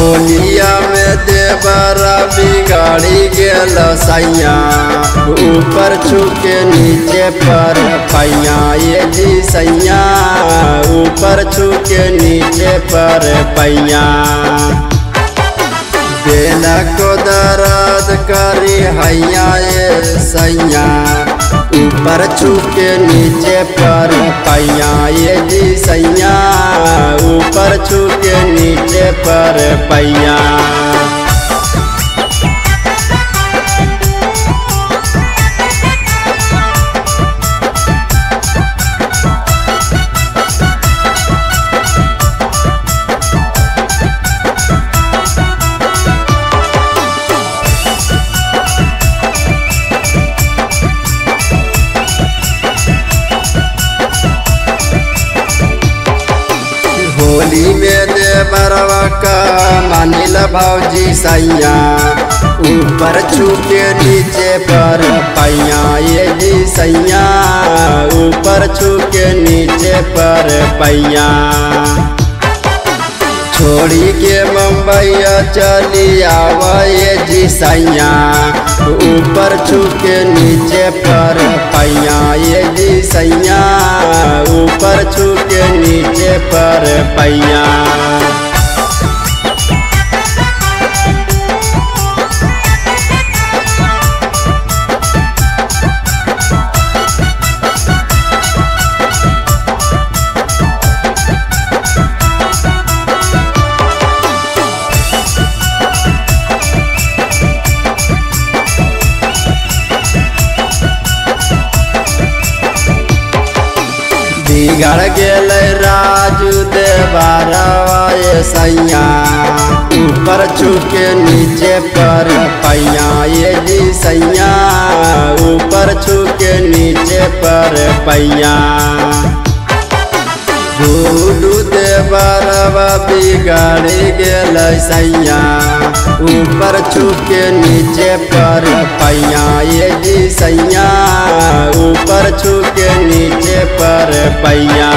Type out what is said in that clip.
होलिया में देवरा बिगाड़ी गेल सैया, ऊपर छुके नीचे पर पैया। ये जी सैया ऊपर छुके नीचे पर पैया। बेला को दर्द करी हैया ये सैया, ऊपर छुके नीचे पर पैया। ये जी सैया ऊपर छुके नीचे पर पैया। होली में देवरवा का मानिल भौजी सैया, ऊपर छुके नीचे पर पैया। ये जी सैया ऊपर छुके नीचे पर पैया। छोड़ी के मुंबईया चली आवा ये जी सैया, ऊपर छुके नीचे पर पैया। ये जी सैया ऊपर छुके नीचे पर पैया। बिगड़ गेल राजू देवरवा ये सैया, ऊपर छुके नीचे पर पैया। ये जी सैया ऊपर छुके नीचे पर पैया। गुडू देवरवा बिगड़ गेल सैया, ऊपर छुके नीचे पर पैया। ये जी सैया ऊपर छुके नीचे पर पैया।